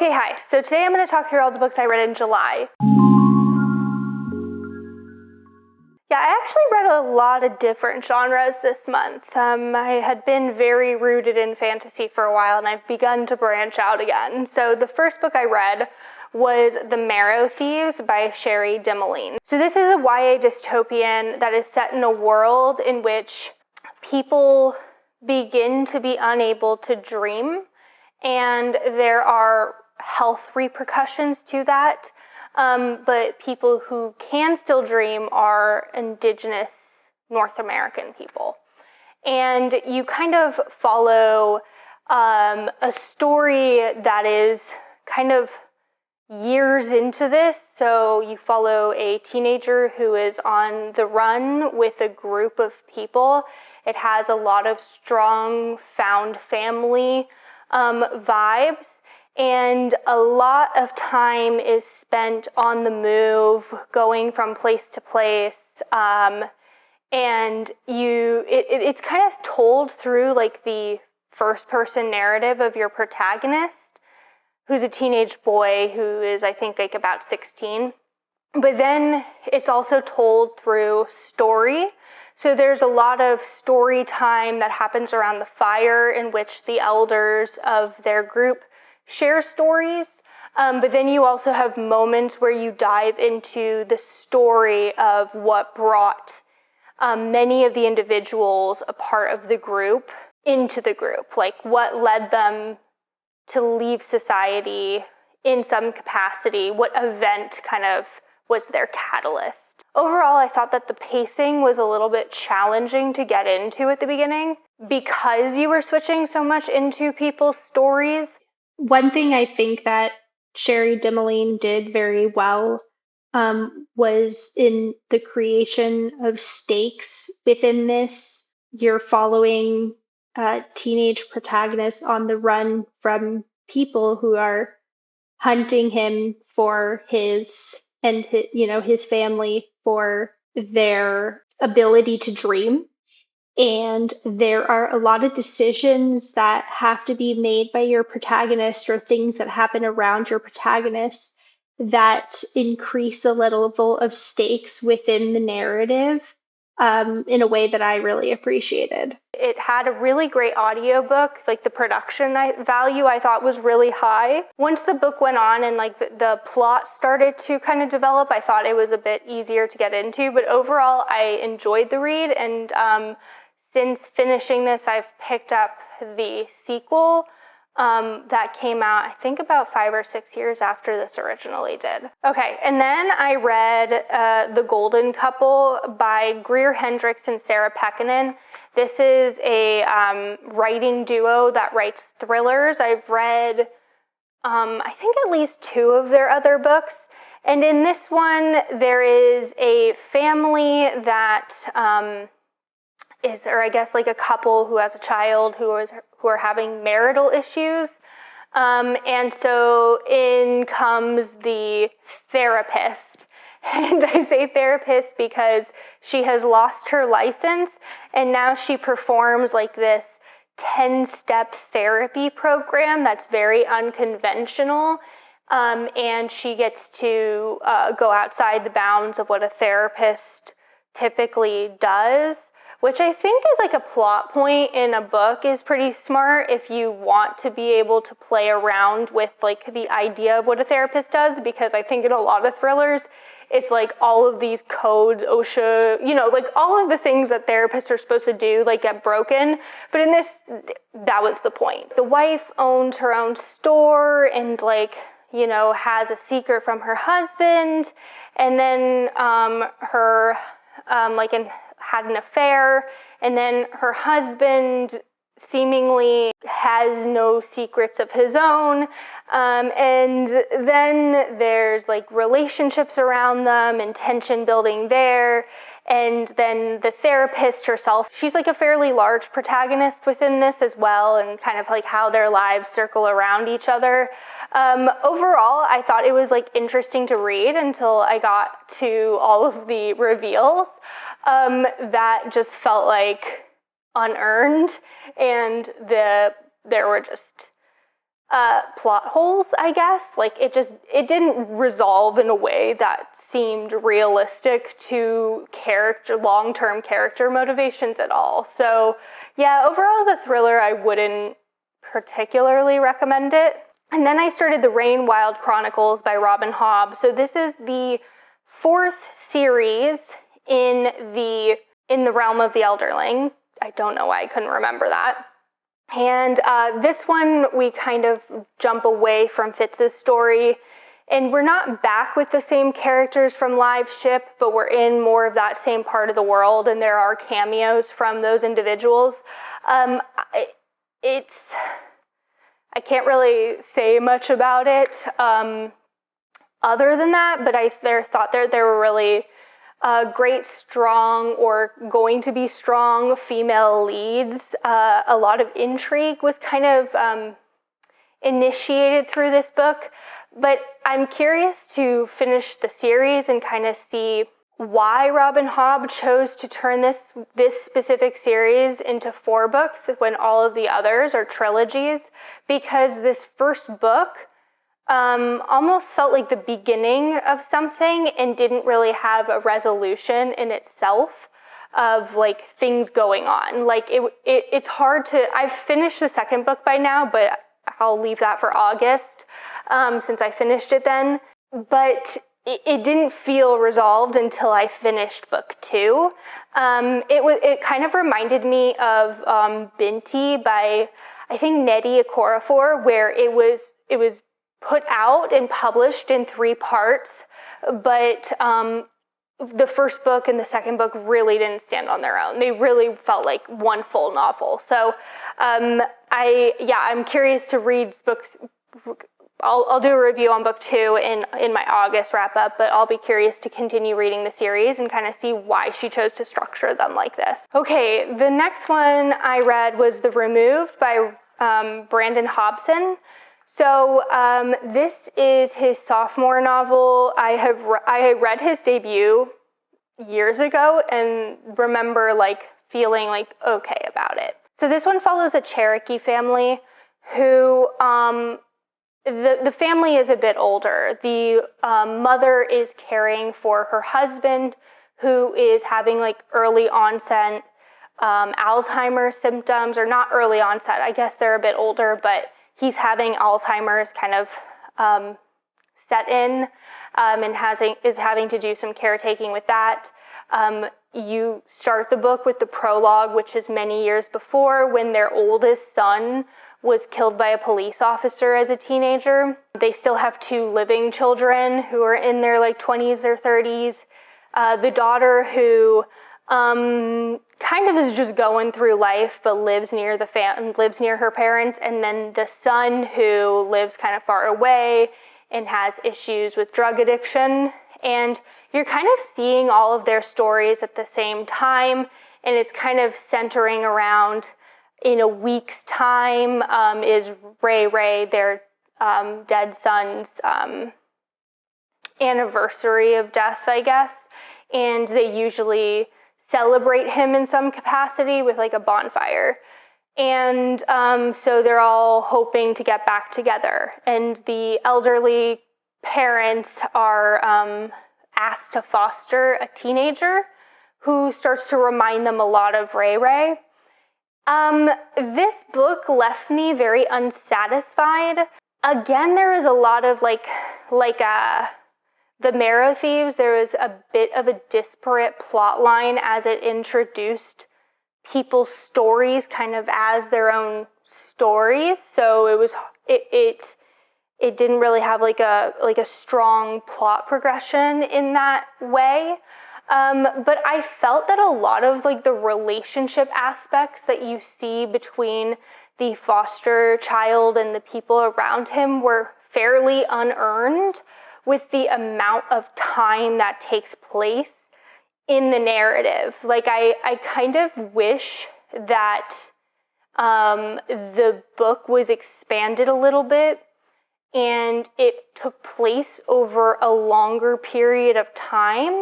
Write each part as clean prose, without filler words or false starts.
Okay, hi. So today I'm going to talk through all the books I read in July. Yeah, I actually read a lot of different genres this month. I had been very rooted in fantasy for a while, and I've begun to branch out again. So the first book I read was The Marrow, Thieves by Cherie Dimaline. So this is a YA dystopian that is set in a world in which people begin to be unable to dream, and there are health repercussions to that. But people who can still dream are indigenous North American people. And you kind of follow a story that is kind of years into this. So you follow a teenager who is on the run with a group of people. It has a lot of strong found family vibes. And a lot of time is spent on the move, going from place to place, and it's kind of told through like the first-person narrative of your protagonist, who's a teenage boy who is, I think, like about 16. But then it's also told through story. So there's a lot of story time that happens around the fire in which the elders of their group share stories, but then you also have moments where you dive into the story of what brought many of the individuals a part of the group into the group, like what led them to leave society in some capacity, what event kind of was their catalyst. Overall, I thought that the pacing was a little bit challenging to get into at the beginning because you were switching so much into people's stories. One thing I think that Cherie Dimaline did very well was in the creation of stakes within this. You're following teenage protagonists on the run from people who are hunting him for his family for their ability to dream. And there are a lot of decisions that have to be made by your protagonist or things that happen around your protagonist that increase the level of stakes within the narrative in a way that I really appreciated. It had a really great audiobook, like the production value I thought was really high. Once the book went on and like the plot started to kind of develop, I thought it was a bit easier to get into, but overall I enjoyed the read, and since finishing this, I've picked up the sequel that came out, I think, about 5 or 6 years after this originally did. Okay, and then I read The Golden Couple by Greer Hendricks and Sarah Pekkanen. This is a writing duo that writes thrillers. I've read, I think, at least 2 of their other books. And in this one, there is a family that or I guess like a couple who has a child who are having marital issues. And so in comes the therapist. And I say therapist because she has lost her license, and now she performs like this 10-step therapy program that's very unconventional. And she gets to go outside the bounds of what a therapist typically does, which I think is like a plot point in a book is pretty smart if you want to be able to play around with like the idea of what a therapist does, because I think in a lot of thrillers, it's like all of these codes, OSHA, like all of the things that therapists are supposed to do like get broken. But in this, that was the point. The wife owns her own store and has a secret from her husband, and then her had an affair, and then her husband seemingly has no secrets of his own, and then there's like relationships around them and tension building there. And then the therapist herself, she's like a fairly large protagonist within this as well, and kind of like how their lives circle around each other. Overall, I thought it was like interesting to read until I got to all of the reveals that just felt like unearned, and there were just plot holes, I guess. Like it didn't resolve in a way that seemed realistic to long-term character motivations at all. So yeah, overall as a thriller, I wouldn't particularly recommend it. And then I started The Rain Wild Chronicles by Robin Hobb. So this is the 4th series in the realm of the Elderling. I don't know why I couldn't remember that. And this one, we kind of jump away from Fitz's story, and we're not back with the same characters from Live Ship, but we're in more of that same part of the world, and there are cameos from those individuals. I can't really say much about it other than that, but I thought there were really great, strong, or going to be strong female leads. A lot of intrigue was kind of initiated through this book, but I'm curious to finish the series and kind of see why Robin Hobb chose to turn this specific series into 4 books when all of the others are trilogies, because this first book almost felt like the beginning of something and didn't really have a resolution in itself of like things going on. Like it's hard to, I've finished the second book by now, but I'll leave that for August since I finished it then. But it didn't feel resolved until I finished book 2. It kind of reminded me of Binti by, I think, Nnedi Okorafor, where it was put out and published in 3 parts, but the first book and the second book really didn't stand on their own. They really felt like one full novel. So I'm curious to read book. I'll do a review on book 2 in my August wrap up, but I'll be curious to continue reading the series and kind of see why she chose to structure them like this. Okay, the next one I read was The Removed by Brandon Hobson. So this is his sophomore novel. I read his debut years ago and remember like feeling like okay about it. So this one follows a Cherokee family who the family is a bit older. The mother is caring for her husband, who is having like early onset Alzheimer's symptoms, or not early onset. I guess they're a bit older, but he's having Alzheimer's kind of set in and is having to do some caretaking with that. You start the book with the prologue, which is many years before, when their oldest son was killed by a police officer as a teenager. They still have 2 living children who are in their like 20s or 30s. The daughter who kind of is just going through life, but lives near her parents, and then the son who lives kind of far away and has issues with drug addiction. And you're kind of seeing all of their stories at the same time, and it's kind of centering around, in a week's time, is Ray, their dead son's anniversary of death, I guess, and they usually celebrate him in some capacity with like a bonfire. And so they're all hoping to get back together. And the elderly parents are asked to foster a teenager who starts to remind them a lot of Ray. This book left me very unsatisfied. Again, there is a lot of the Marrow Thieves, there was a bit of a disparate plot line as it introduced people's stories kind of as their own stories. So it didn't really have like a strong plot progression in that way. But I felt that a lot of like the relationship aspects that you see between the foster child and the people around him were fairly unearned, with the amount of time that takes place in the narrative. Like I kind of wish that the book was expanded a little bit and it took place over a longer period of time,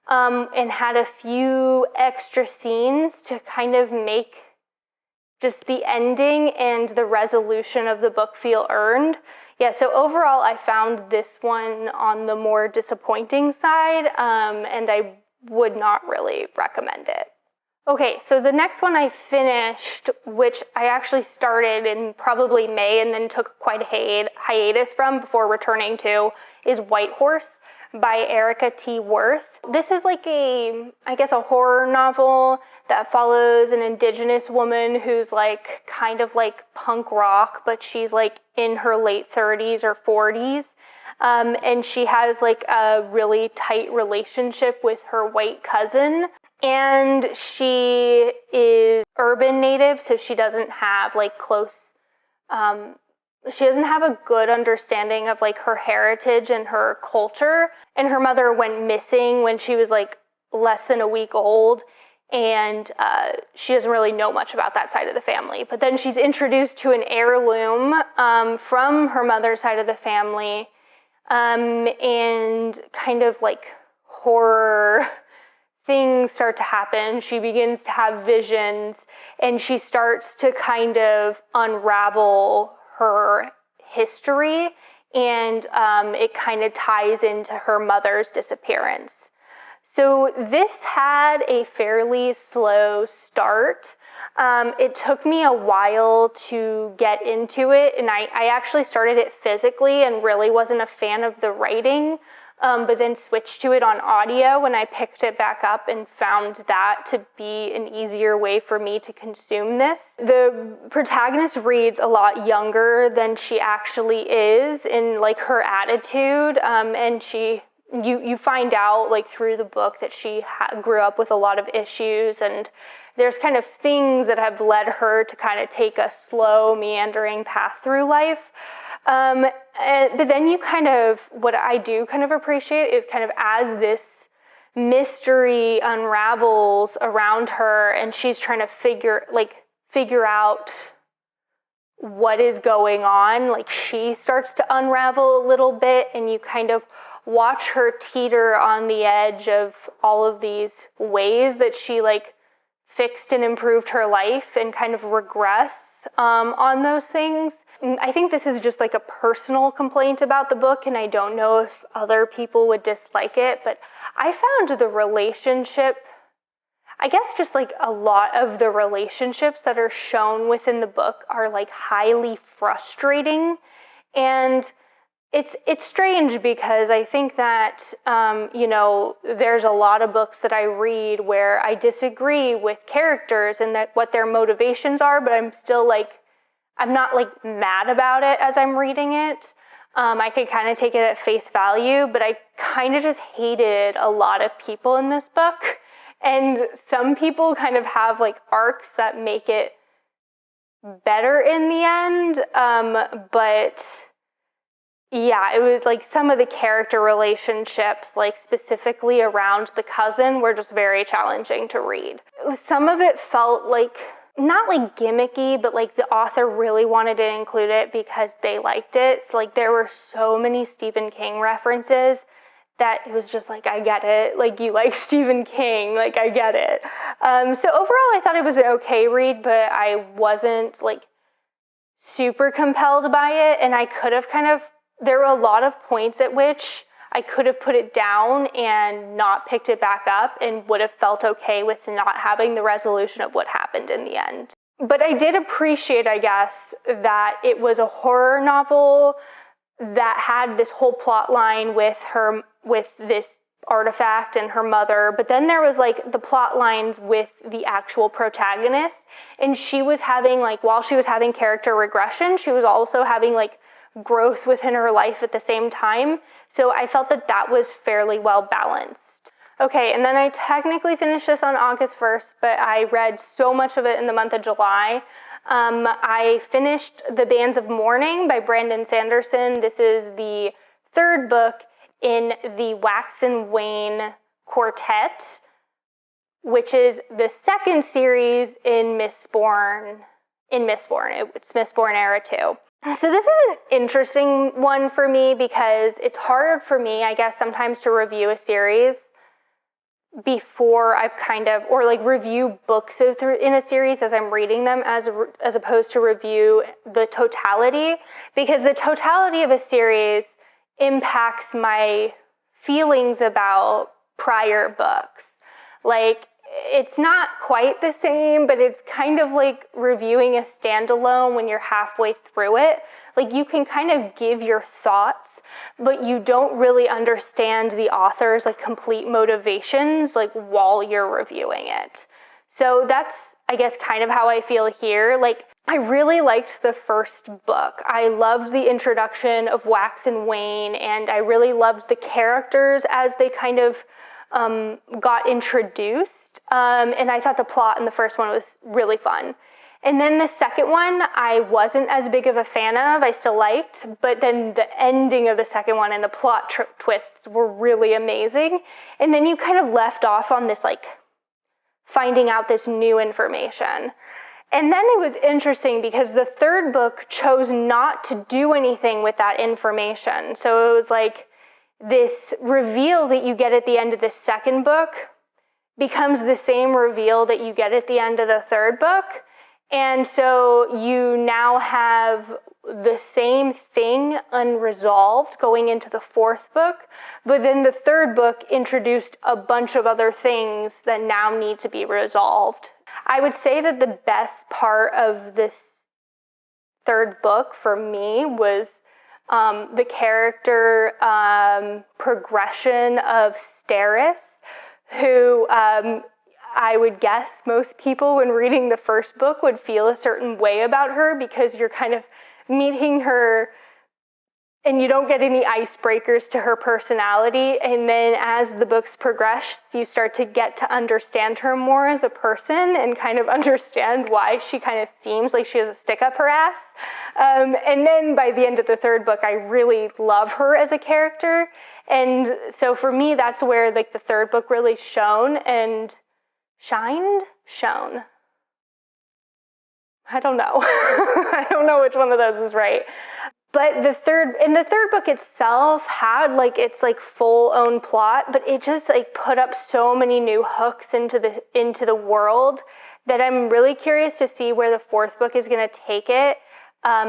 and had a few extra scenes to kind of make just the ending and the resolution of the book feel earned. Yeah, so overall I found this one on the more disappointing side, and I would not really recommend it. Okay, so the next one I finished, which I actually started in probably May and then took quite a hiatus from before returning to, is White Horse by Erika T. Wurth. This is like a horror novel that follows an indigenous woman who's like kind of like punk rock, but she's like in her late 30s or 40s. And she has like a really tight relationship with her white cousin. And she is urban native, so she doesn't have like she doesn't have a good understanding of like her heritage and her culture. And her mother went missing when she was like less than a week old. And she doesn't really know much about that side of the family. But then she's introduced to an heirloom from her mother's side of the family, and kind of like horror things start to happen. She begins to have visions, and she starts to kind of unravel her history, and it kind of ties into her mother's disappearance. So this had a fairly slow start. It took me a while to get into it, and I actually started it physically and really wasn't a fan of the writing, but then switched to it on audio when I picked it back up and found that to be an easier way for me to consume this. The protagonist reads a lot younger than she actually is in like her attitude, and you find out like through the book that she grew up with a lot of issues, and there's kind of things that have led her to kind of take a slow, meandering path through life. But then you kind of, what I do kind of appreciate is kind of as this mystery unravels around her and she's trying to figure out what is going on, like she starts to unravel a little bit, and you kind of watch her teeter on the edge of all of these ways that she like fixed and improved her life and kind of regress on those things. I think this is just like a personal complaint about the book, and I don't know if other people would dislike it, but I found the relationship, I guess just like a lot of the relationships that are shown within the book are like highly frustrating. And it's strange because I think that, there's a lot of books that I read where I disagree with characters and that what their motivations are, but I'm not like mad about it as I'm reading it. I could kind of take it at face value, but I kind of just hated a lot of people in this book. And some people kind of have like arcs that make it better in the end. But yeah, it was like some of the character relationships, like specifically around the cousin, were just very challenging to read. Some of it felt like, not like gimmicky, but like the author really wanted to include it because they liked it. So like there were so many Stephen King references that it was just like, I get it. Like, you like Stephen King, like I get it. So overall I thought it was an okay read, but I wasn't like super compelled by it. And I could have there were a lot of points at which I could have put it down and not picked it back up and would have felt okay with not having the resolution of what happened in the end. But I did appreciate, I guess, that it was a horror novel that had this whole plot line with this artifact and her mother, but then there was like the plot lines with the actual protagonist, and she was having like, while she was having character regression, she was also having like growth within her life at the same time. So I felt that was fairly well balanced. Okay, and then I technically finished this on August 1st, but I read so much of it in the month of July. I finished The Bands of Mourning by Brandon Sanderson. This is the third book in the Wax and Wane Quartet, which is the second series in Mistborn. It's Mistborn Era 2. So this is an interesting one for me because it's hard for me, I guess, sometimes to review a series before I've or like review books in a series as I'm reading them as opposed to review the totality, because the totality of a series impacts my feelings about prior books. Like, it's not quite the same, but it's kind of like reviewing a standalone when you're halfway through it. Like, you can kind of give your thoughts, but you don't really understand the author's like complete motivations like while you're reviewing it. So that's, I guess, kind of how I feel here. Like, I really liked the first book. I loved the introduction of Wax and Wayne, and I really loved the characters as they kind of got introduced. And I thought the plot in the first one was really fun. And then the second one, I wasn't as big of a fan of. I still liked, but then the ending of the second one and the plot twists were really amazing. And then you kind of left off on this, like, finding out this new information. And then it was interesting because the third book chose not to do anything with that information. So it was like this reveal that you get at the end of the second book becomes the same reveal that you get at the end of the third book. And so you now have the same thing unresolved going into the fourth book, but then the third book introduced a bunch of other things that now need to be resolved. I would say that the best part of this third book for me was the character progression of Steris, who I would guess most people when reading the first book would feel a certain way about her, because you're kind of meeting her and you don't get any icebreakers to her personality. And then as the books progress, you start to get to understand her more as a person and kind of understand why she kind of seems like she has a stick up her ass. And then by the end of the third book, I really love her as a character. And so for me, that's where like the third book really shone. I don't know. I don't know which one of those is right. But the third book itself had like its like full own plot, but it just like put up so many new hooks into the world that I'm really curious to see where the fourth book is going to take it,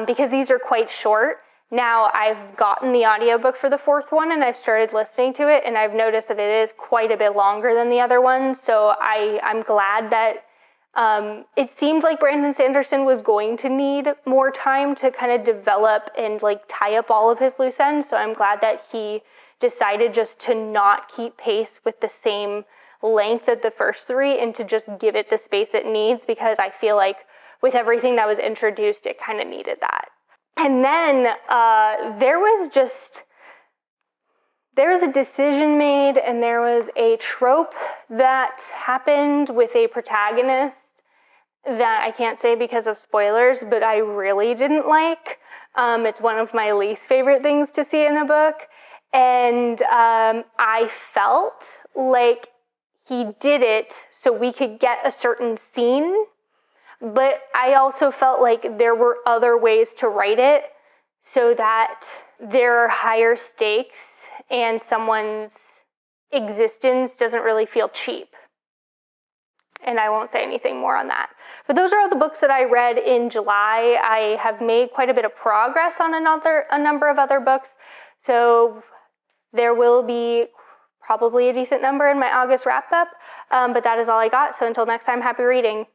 because these are quite short. Now I've gotten the audiobook for the fourth one and I've started listening to it, and I've noticed that it is quite a bit longer than the other ones. So I'm glad that it seemed like Brandon Sanderson was going to need more time to kind of develop and like tie up all of his loose ends. So I'm glad that he decided just to not keep pace with the same length of the first three and to just give it the space it needs, because I feel like with everything that was introduced, it kind of needed that. And then there was a decision made, and there was a trope that happened with a protagonist that I can't say because of spoilers, but I really didn't like. It's one of my least favorite things to see in a book. And I felt like he did it so we could get a certain scene, but I also felt like there were other ways to write it so that there are higher stakes and someone's existence doesn't really feel cheap. And I won't say anything more on that. But those are all the books that I read in July. I have made quite a bit of progress on a number of other books. So there will be probably a decent number in my August wrap-up. But that is all I got. So until next time, happy reading.